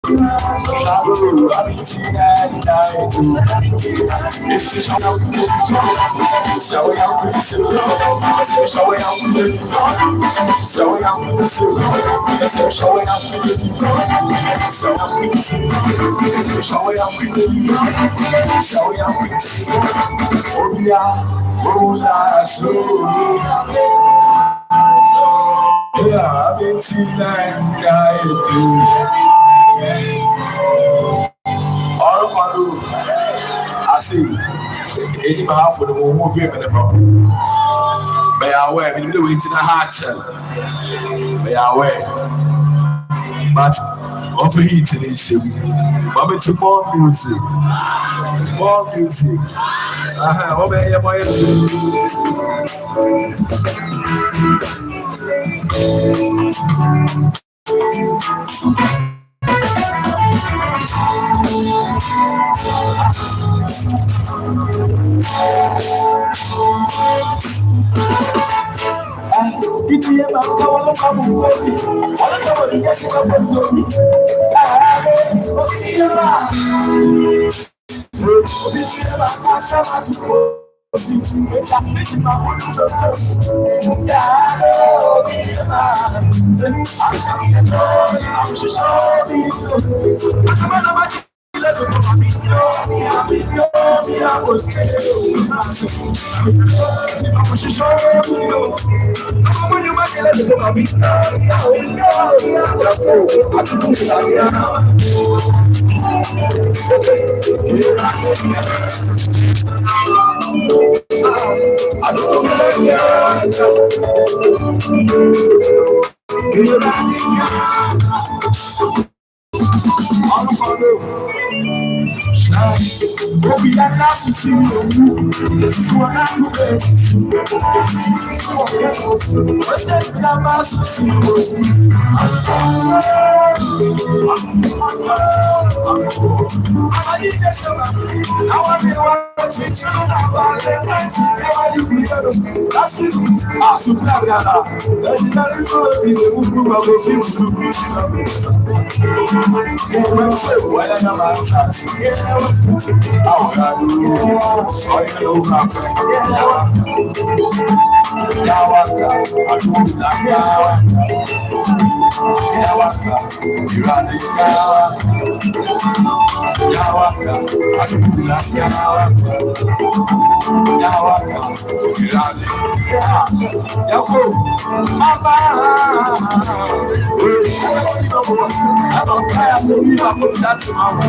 Shadow, I'm in Tina, it's a shower. Shower out with the silver. Shower out with the showing out with the silver. Showing out with the showing out with the showing out with the Obia, Ola, so yeah, I've been seeing all of I see any half for the movie and the problem. May I wear me do it in a heart shell. May I wear, but offer heat in this ship. But to more music, more music. Obey your boy. If you ever come on, all the time you get up to me. I have it. We are not to see you. You are not looking. What's that about to see you? I need this. Now I need watching. That's it. Ah, Suprana. Legendary good. We will go see why I never that's my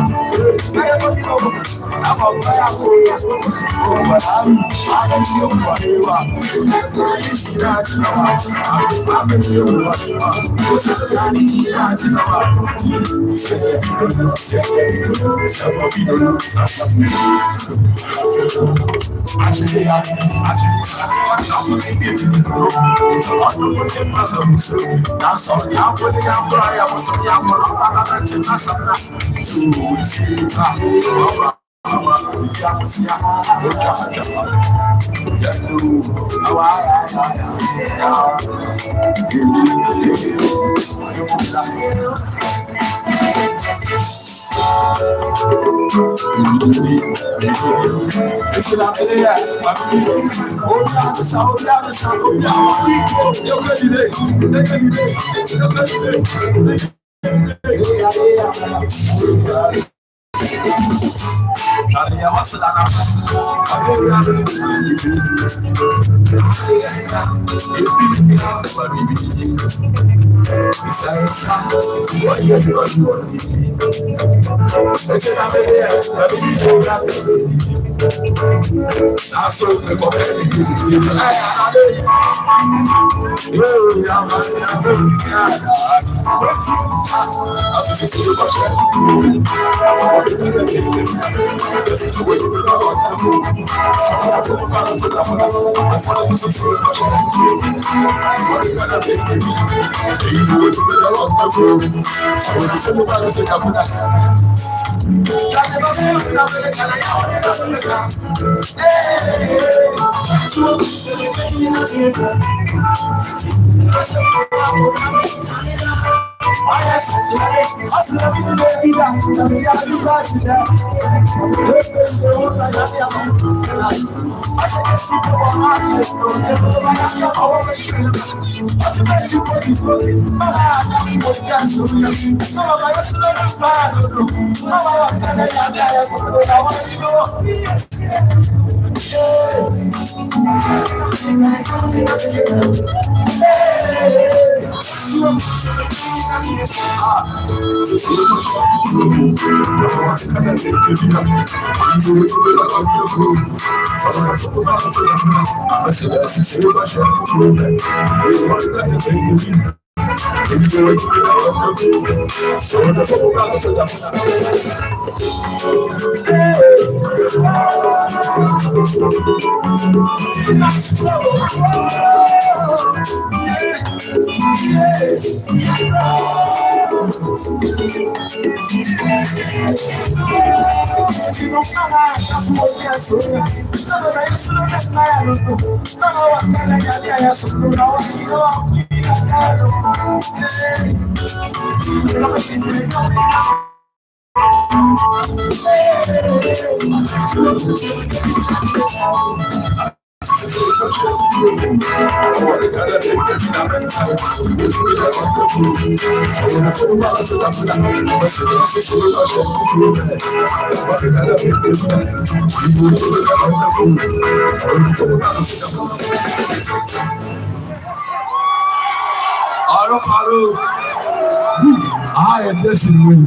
I am listening.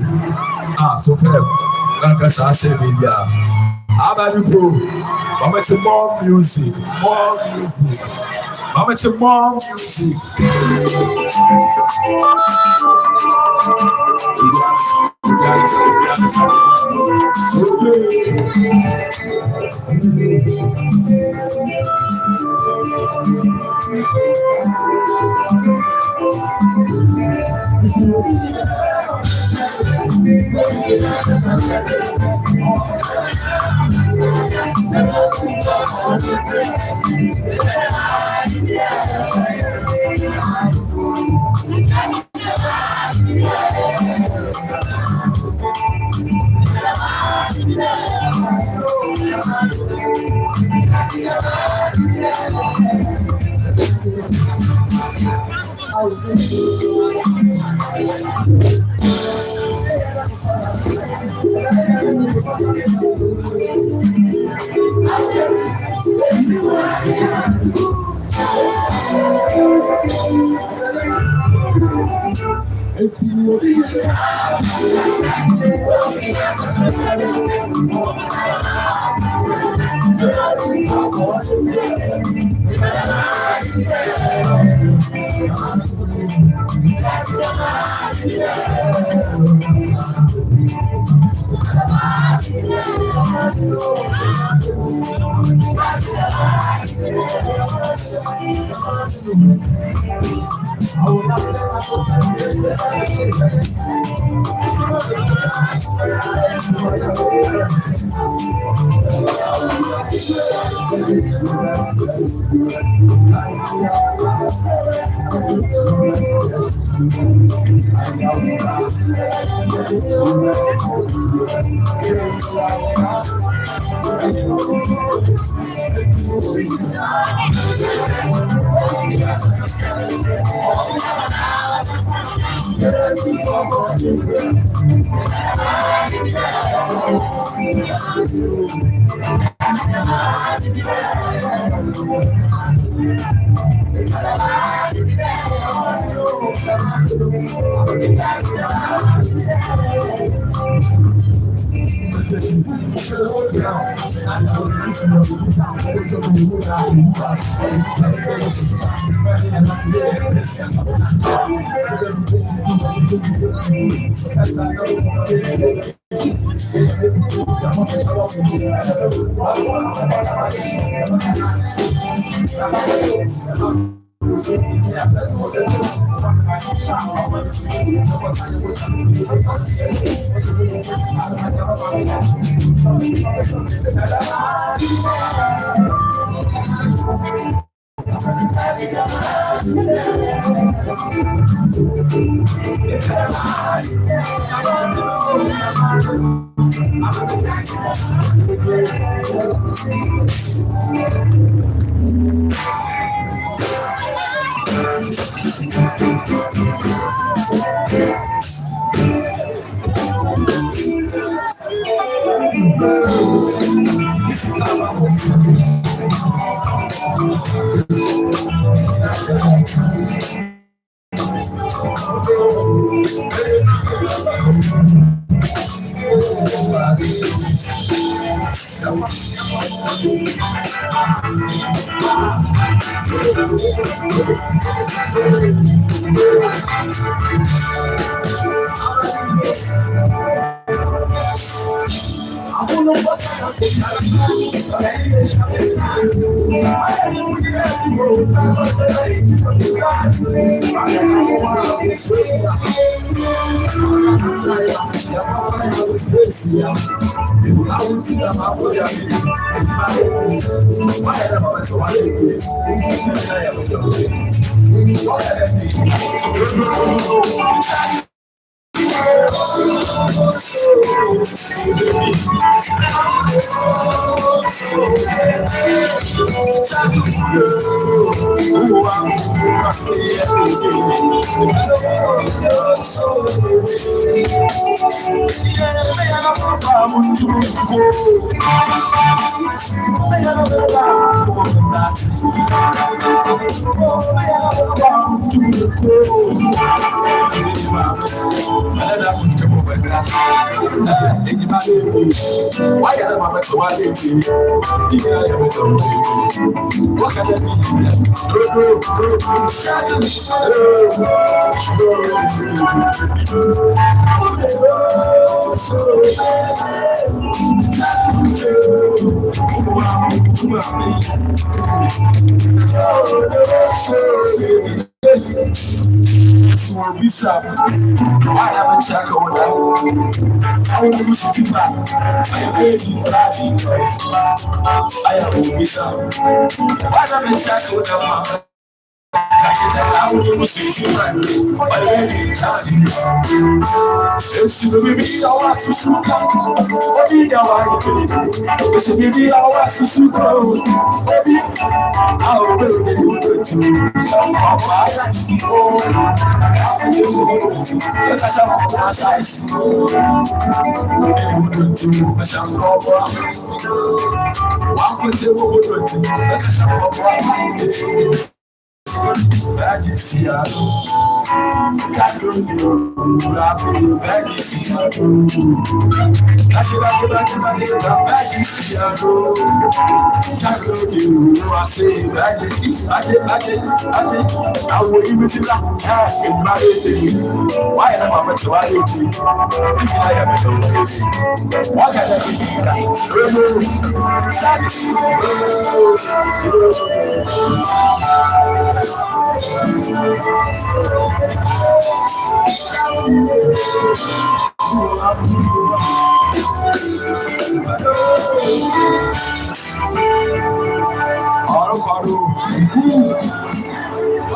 Superb. Like I said, how about you, bro? I'm into more music. I'm into more music.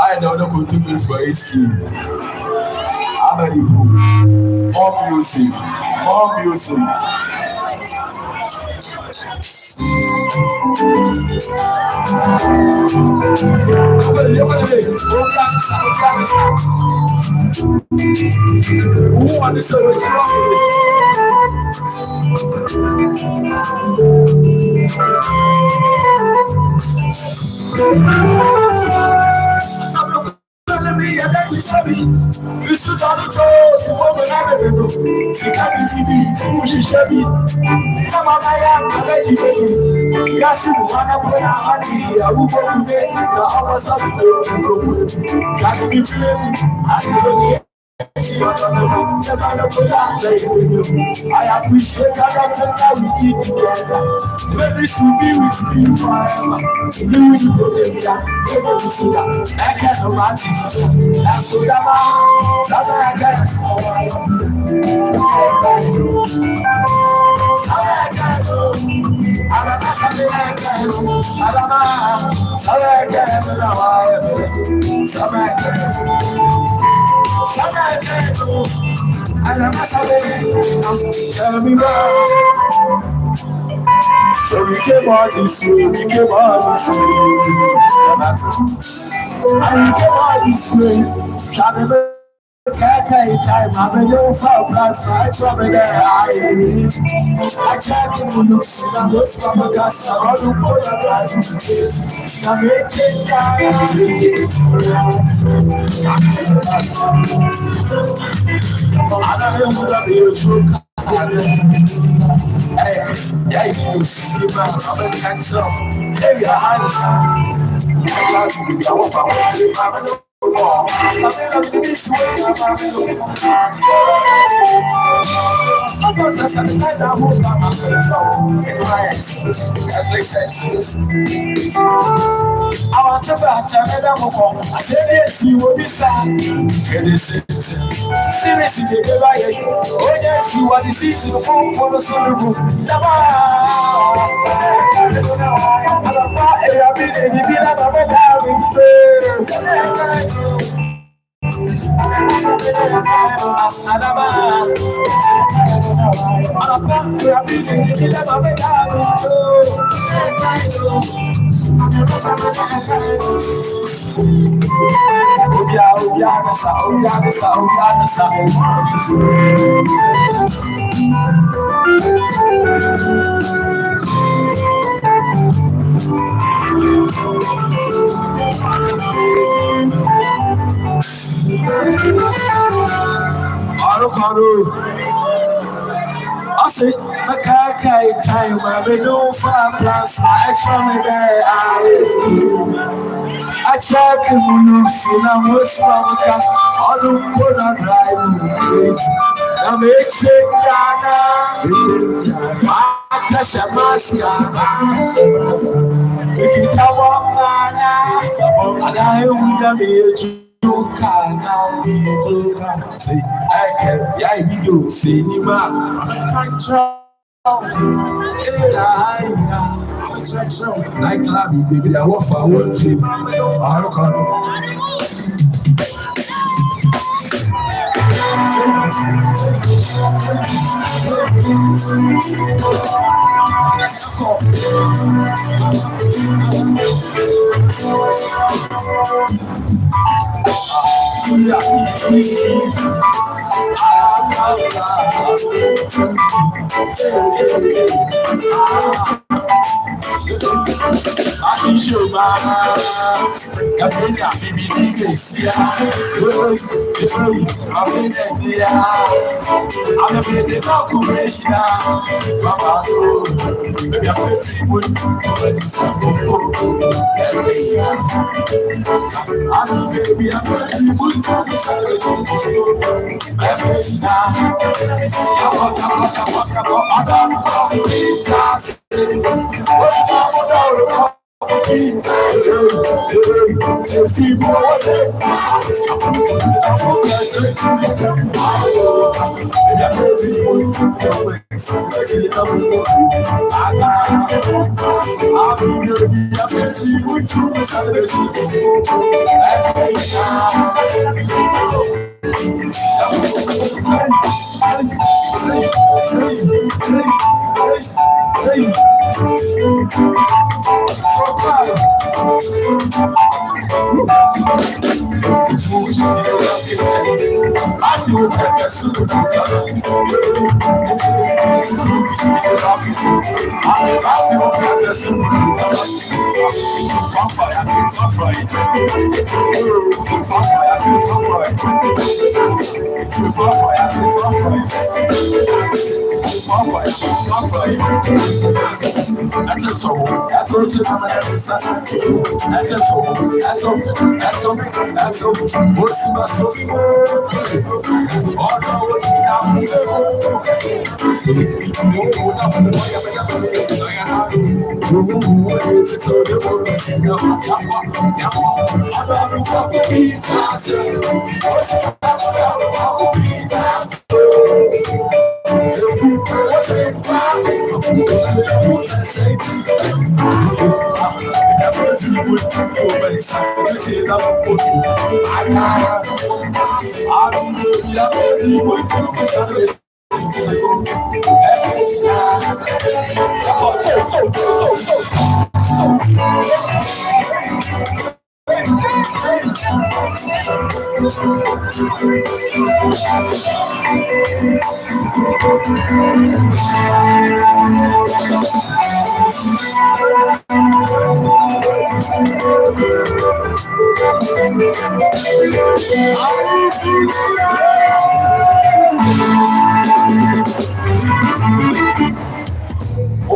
I don't know what to do for AC. More music, more music. Who are the service? I appreciate that we eat together. Maybe she'll be with me forever. You will be there. Maybe you see that. I can't imagine. That's so that I And I'm tell me why. So we came on this way, we came on this way. And we came on this way. Time, I'm a little far past my trouble there. I check in the looks, I'm just from a gas, I'm all the boy I'm riding to this. I'm a change guy. I don't know what I'm here to. Hey, yeah, you see me, man, I'm a catch up. Hey, yeah, I'm glad to be our family. I'm this way. I want to watch another move. I said, yes, you will be sad. Seriously, they never hear you. Oh, yes, you are the season for the sun room. I say, my car time, I've been no far plus my extra there. I check him on I'm most of cast all the good on drive. I'm a check Ghana. I catch a mask. If you tell one, and I would be a joker now. See, I can, yeah, you see, you man. Like Labby, baby, I want for one team. I don't know. I show my Gabriela, baby, Nigeria. I'm in India. I'm a baby, Makumesha. Mama, baby, I'm with I'm baby, I'm ready to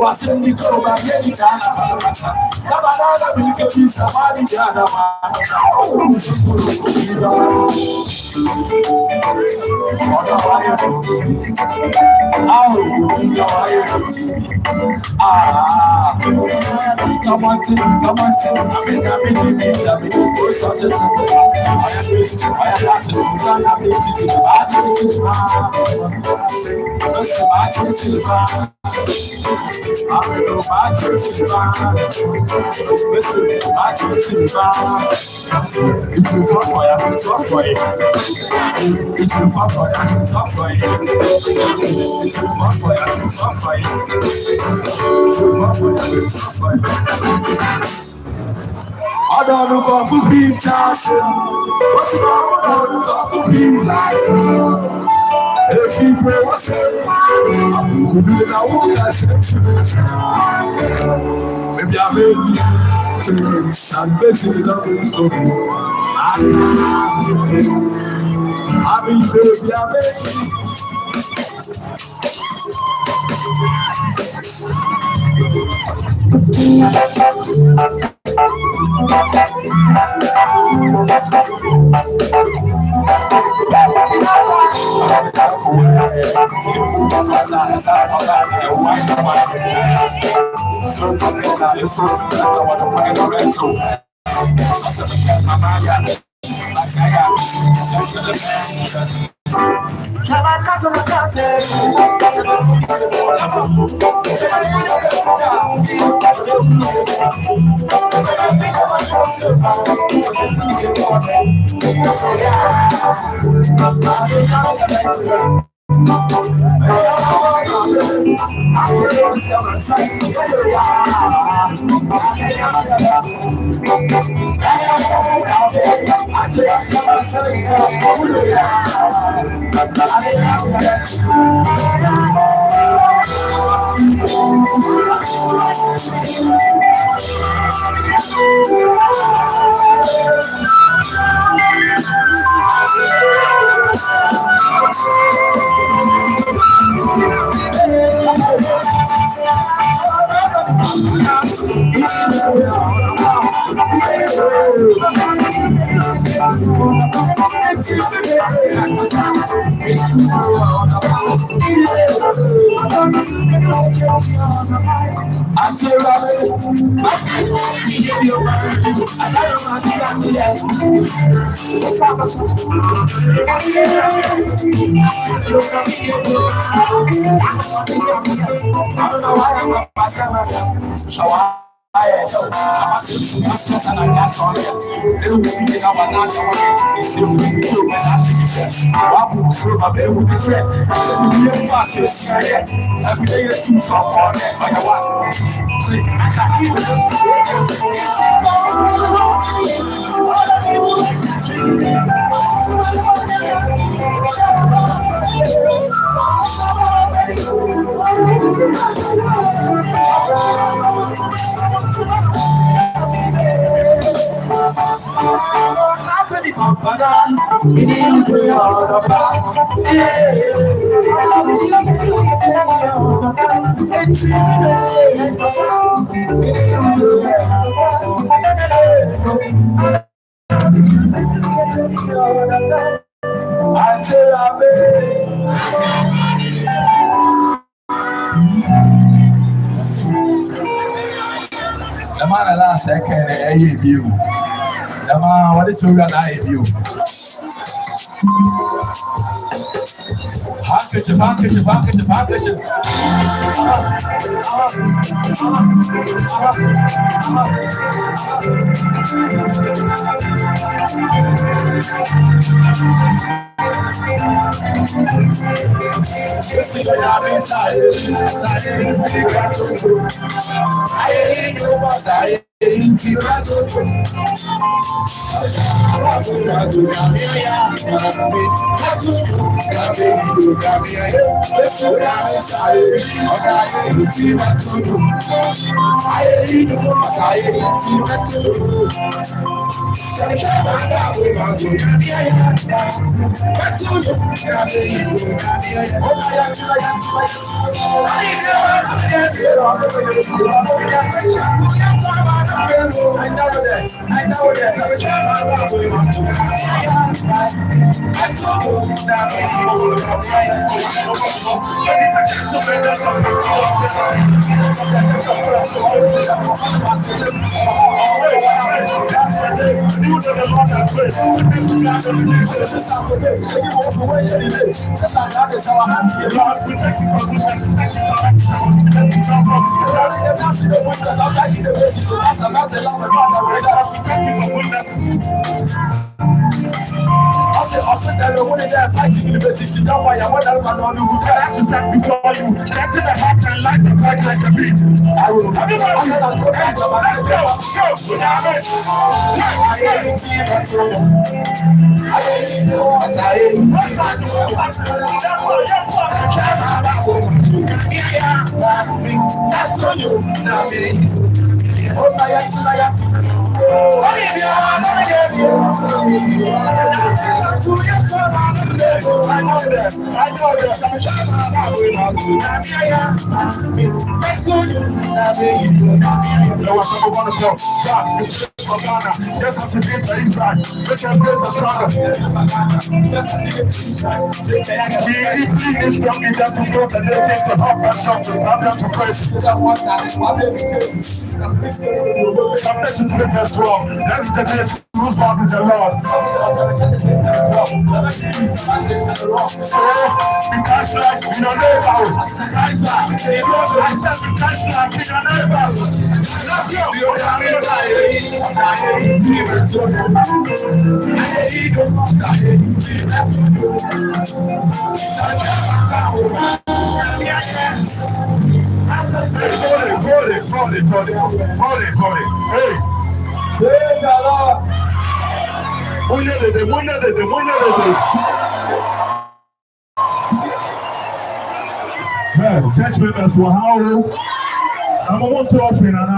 Wasn't the cold by any time? Nabanana will get you somebody down. Come on, I don't look off for pizzas. What's wrong? I don't look off for pizzas. If you pray, what's up? I could do it. I won't ask you. Maybe I made you to me. I'm basically not going to be. I mean, baby, I made you. The man last second, view. The man, what is your view? Handkerchief. Church members were how I'm going to offering and